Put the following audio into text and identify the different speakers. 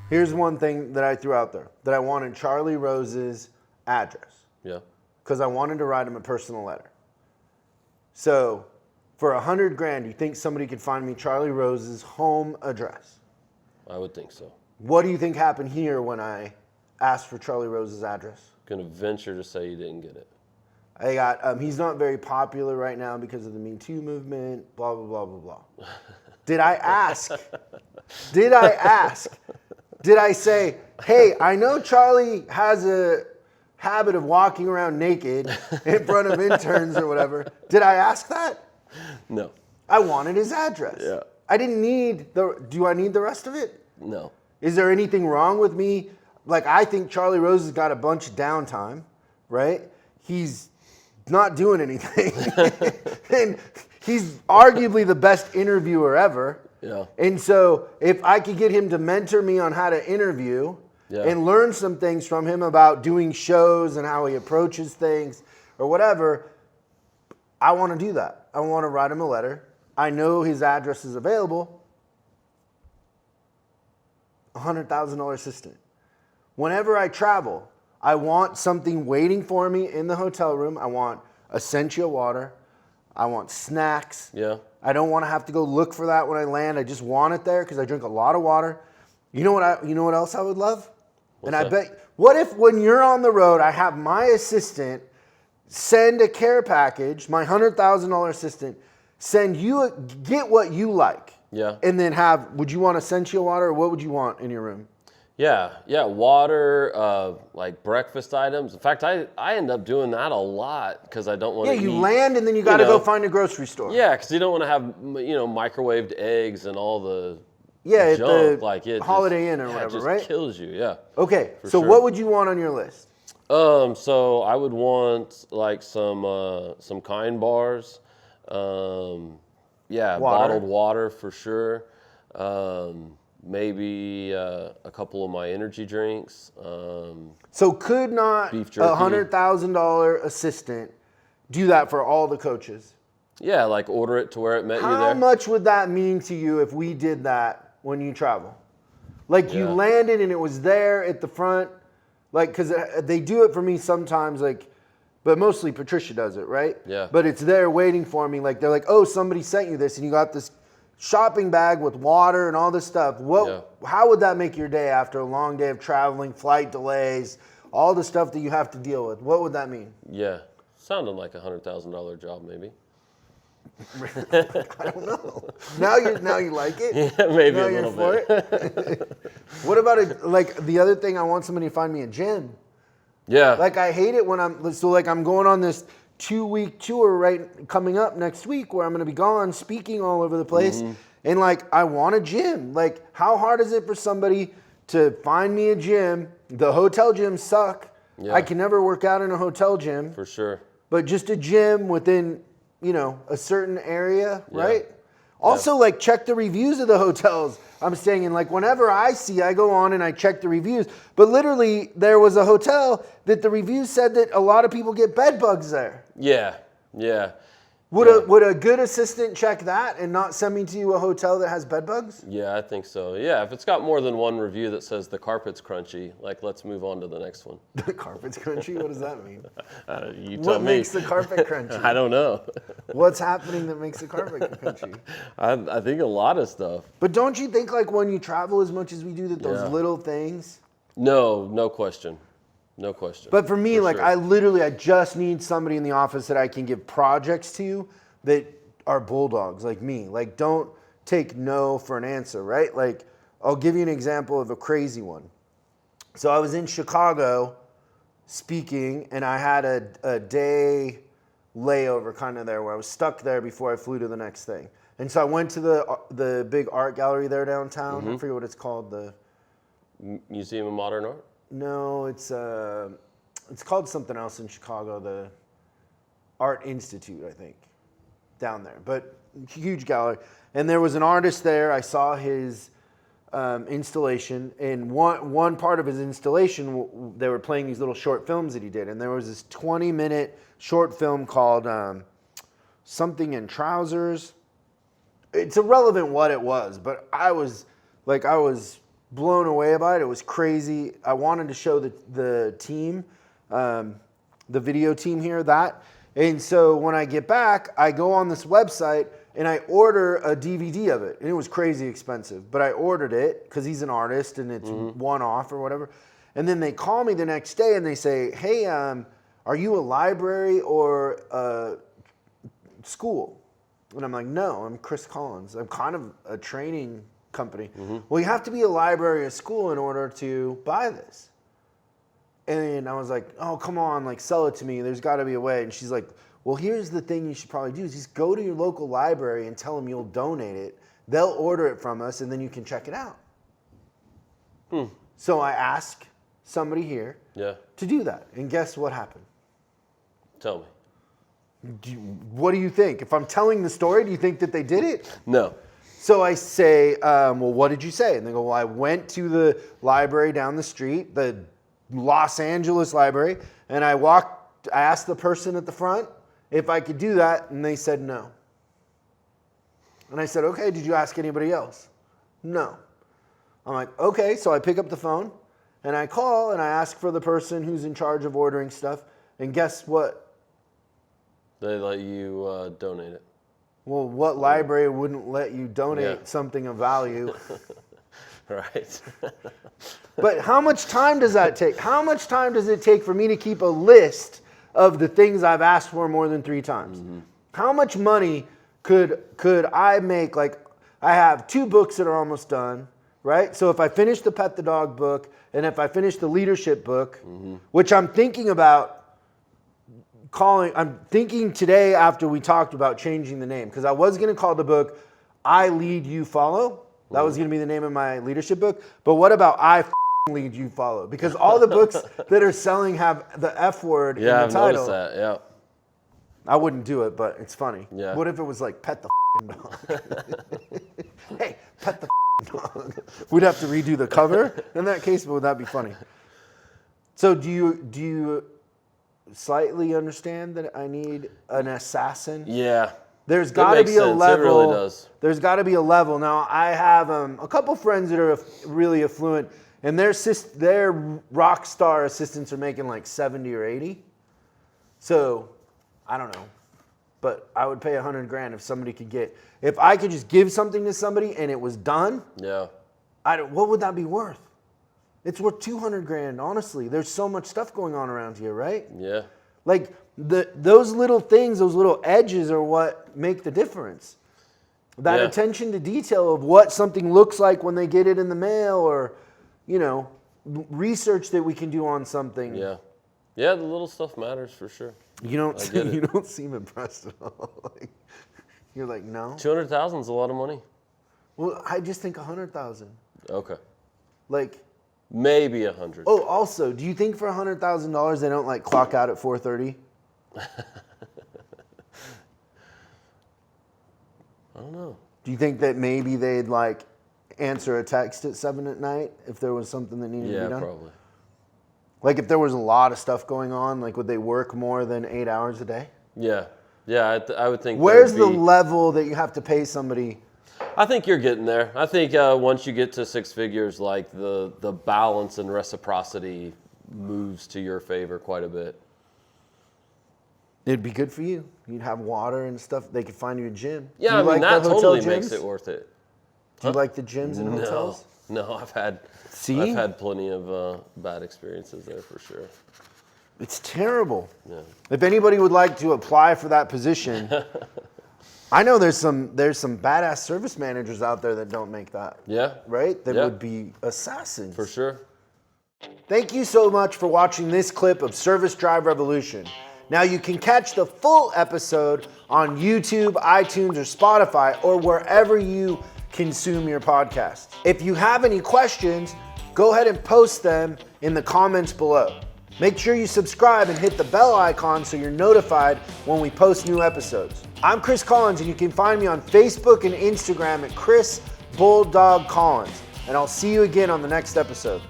Speaker 1: Here's one thing that I threw out there, that I wanted Charlie Rose's address.
Speaker 2: Yeah.
Speaker 1: Because I wanted to write him a personal letter. So for $100,000, you think somebody could find me Charlie Rose's home address?
Speaker 2: I would think so.
Speaker 1: What do you think happened here when I asked for Charlie Rose's address?
Speaker 2: Gonna venture to say you didn't get it.
Speaker 1: I got, he's not very popular right now because of the Me Too movement, blah, blah, blah, blah, blah. Did I ask? Did I ask? Did I say, hey, I know Charlie has a habit of walking around naked in front of interns or whatever. Did I ask that?
Speaker 2: No.
Speaker 1: I wanted his address.
Speaker 2: Yeah.
Speaker 1: I didn't need do I need the rest of it?
Speaker 2: No.
Speaker 1: Is there anything wrong with me? Like, I think Charlie Rose has got a bunch of downtime, right? He's not doing anything. And he's arguably the best interviewer ever.
Speaker 2: Yeah.
Speaker 1: And so if I could get him to mentor me on how to interview and learn some things from him about doing shows and how he approaches things or whatever, I want to do that. I want to write him a letter. I know his address is available. $100,000 assistant. Whenever I travel, I want something waiting for me in the hotel room. I want essential water. I want snacks.
Speaker 2: Yeah.
Speaker 1: I don't want to have to go look for that when I land. I just want it there because I drink a lot of water. You know what else I would love?
Speaker 2: What's
Speaker 1: I
Speaker 2: that?
Speaker 1: bet, what if when you're on the road, I have my assistant send a care package, my $100,000 assistant, get what you like.
Speaker 2: Yeah.
Speaker 1: And then would you want essential water or what would you want in your room?
Speaker 2: Yeah, water, like breakfast items. In fact, I end up doing that a lot because I don't want to eat.
Speaker 1: Yeah, you land and then you got to go find a grocery store.
Speaker 2: Yeah, because you don't want to have, microwaved eggs and all the
Speaker 1: at
Speaker 2: junk.
Speaker 1: the Holiday Inn or whatever,
Speaker 2: it just
Speaker 1: right?
Speaker 2: kills you, yeah.
Speaker 1: Okay, so
Speaker 2: sure.
Speaker 1: what would you want on your list?
Speaker 2: So I would want like some Kind bars, bottled water for sure. Maybe a couple of my energy drinks.
Speaker 1: So could not a $100,000 assistant do that for all the coaches?
Speaker 2: Yeah, like order it to where it met you there.
Speaker 1: How much would that mean to you if we did that when you travel? Like you landed and it was there at the front, like because they do it for me sometimes, like, but mostly Patricia does it, right?
Speaker 2: Yeah.
Speaker 1: But it's there waiting for me. Like they're like, oh, somebody sent you this, and you got this shopping bag with water and all this stuff. How would that make your day after a long day of traveling, flight delays, all the stuff that you have to deal with? What would that mean?
Speaker 2: Yeah, sounded like a $100,000 job maybe.
Speaker 1: I don't know. Now you like it?
Speaker 2: Yeah, maybe
Speaker 1: now
Speaker 2: a little bit.
Speaker 1: It? What about the other thing? I want somebody to find me a gym.
Speaker 2: Yeah.
Speaker 1: Like I hate it when I'm going on this 2-week tour coming up next week where I'm going to be gone speaking all over the place. Mm-hmm. And like, I want a gym. Like, how hard is it for somebody to find me a gym? The hotel gyms suck. Yeah. I can never work out in a hotel gym.
Speaker 2: For sure.
Speaker 1: But just a gym within, a certain area, right? Also, like, check the reviews of the hotels I'm staying in. Like, whenever I go on and I check the reviews. But literally, there was a hotel that the reviews said that a lot of people get bed bugs there.
Speaker 2: Yeah.
Speaker 1: Would a good assistant check that and not send me to a hotel that has bed bugs?
Speaker 2: Yeah, I think so. Yeah, if it's got more than one review that says the carpet's crunchy, like let's move on to the next one.
Speaker 1: The carpet's crunchy? What does that mean?
Speaker 2: You tell me.
Speaker 1: What makes the carpet crunchy?
Speaker 2: I don't know.
Speaker 1: What's happening that makes the carpet crunchy?
Speaker 2: I think a lot of stuff.
Speaker 1: But don't you think like when you travel as much as we do that those little things?
Speaker 2: No question. No question.
Speaker 1: But for me, sure. I just need somebody in the office that I can give projects to that are bulldogs like me. Like, don't take no for an answer, right? Like, I'll give you an example of a crazy one. So I was in Chicago speaking, and I had a day layover kind of there where I was stuck there before I flew to the next thing. And so I went to the big art gallery there downtown. Mm-hmm. I forget what it's called. The
Speaker 2: Museum of Modern Art?
Speaker 1: No, it's called something else in Chicago, the Art Institute, I think, down there. But huge gallery. And there was an artist there. I saw his installation. And one part of his installation, they were playing these little short films that he did. And there was this 20-minute short film called Something in Trousers. It's irrelevant what it was, but I was blown away by it. It was crazy. I wanted to show the team, the video team here, that. And so when I get back, I go on this website and I order a DVD of it. And it was crazy expensive, but I ordered it because he's an artist and it's one off or whatever. And then they call me the next day and they say, hey, are you a library or a school? And I'm like, no, I'm Chris Collins. I'm kind of a training company. Well, you have to be a library or school in order to buy this. And I was like, oh, come on, like sell it to me. There's gotta be a way. And she's like, well, here's the thing you should probably do is just go to your local library and tell them you'll donate it. They'll order it from us and then you can check it out. So I asked somebody here to do that. And guess what happened?
Speaker 2: Tell me.
Speaker 1: What do you think? If I'm telling the story, do you think that they did it?
Speaker 2: No.
Speaker 1: So I say, well, what did you say? And they go, well, I went to the library down the street, the Los Angeles library, and I asked the person at the front if I could do that, and they said no. And I said, okay, did you ask anybody else? No. I'm like, okay, so I pick up the phone, and I call, and I ask for the person who's in charge of ordering stuff, and guess what?
Speaker 2: They let you donate it.
Speaker 1: Well, what library wouldn't let you donate something of value?
Speaker 2: Right.
Speaker 1: But how much time does that take? How much time does it take for me to keep a list of the things I've asked for more than 3 times? How much money could I make? Like, I have 2 books that are almost done, right? So if I finish the Pet the Dog book and if I finish the leadership book, which I'm thinking about I'm thinking today after we talked about changing the name, because I was going to call the book I Lead You Follow. That was going to be the name of my leadership book. But what about I Lead You Follow? Because all the books that are selling have the F word in the
Speaker 2: I've
Speaker 1: title.
Speaker 2: noticed that, yeah.
Speaker 1: I wouldn't do it, but it's funny.
Speaker 2: Yeah.
Speaker 1: What if it was like Pet the Dog? Hey, Pet the Dog. We'd have to redo the cover in that case, but would that be funny? So do you slightly understand that I need an assassin?
Speaker 2: Yeah.
Speaker 1: There's got to be a level.
Speaker 2: It really does.
Speaker 1: There's got to be a level. Now, I have a couple friends that are really affluent, and their rock star assistants are making like 70 or 80. So, I don't know. But I would pay $100,000 if somebody could if I could just give something to somebody and it was done.
Speaker 2: Yeah.
Speaker 1: What would that be worth? It's worth $200,000, honestly. There's so much stuff going on around here, right?
Speaker 2: Yeah.
Speaker 1: Like those little things, those little edges are what make the difference. That attention to detail of what something looks like when they get it in the mail, or, research that we can do on something.
Speaker 2: Yeah. Yeah, the little stuff matters for sure.
Speaker 1: You don't seem impressed at all. You're like, no.
Speaker 2: 200,000 is a lot of money.
Speaker 1: Well, I just think 100,000.
Speaker 2: Okay.
Speaker 1: Like.
Speaker 2: Maybe 100.
Speaker 1: Oh, also, do you think for $100,000 they don't like clock out at 4:30?
Speaker 2: I don't know.
Speaker 1: Do you think that maybe they'd like answer a text at 7 at night if there was something that needed to be done?
Speaker 2: Yeah, probably.
Speaker 1: Like if there was a lot of stuff going on, like would they work more than 8 hours a day?
Speaker 2: Yeah. Yeah, I would think.
Speaker 1: Where's the level that you have to pay somebody?
Speaker 2: I think you're getting there. I think once you get to 6 figures, like the balance and reciprocity moves to your favor quite a bit.
Speaker 1: It'd be good for you. You'd have water and stuff. They could find you a gym.
Speaker 2: Yeah, that totally makes it worth it.
Speaker 1: Do you like the gyms and hotels?
Speaker 2: No, I've had plenty of bad experiences there for sure.
Speaker 1: It's terrible.
Speaker 2: Yeah.
Speaker 1: If anybody would like to apply for that position, I know there's some badass service managers out there that don't make that.
Speaker 2: Yeah.
Speaker 1: Right? That would be assassins.
Speaker 2: For sure.
Speaker 1: Thank you so much for watching this clip of Service Drive Revolution. Now you can catch the full episode on YouTube, iTunes, or Spotify, or wherever you consume your podcast. If you have any questions, go ahead and post them in the comments below. Make sure you subscribe and hit the bell icon so you're notified when we post new episodes. I'm Chris Collins, and you can find me on Facebook and Instagram at Chris Bulldog Collins. And I'll see you again on the next episode.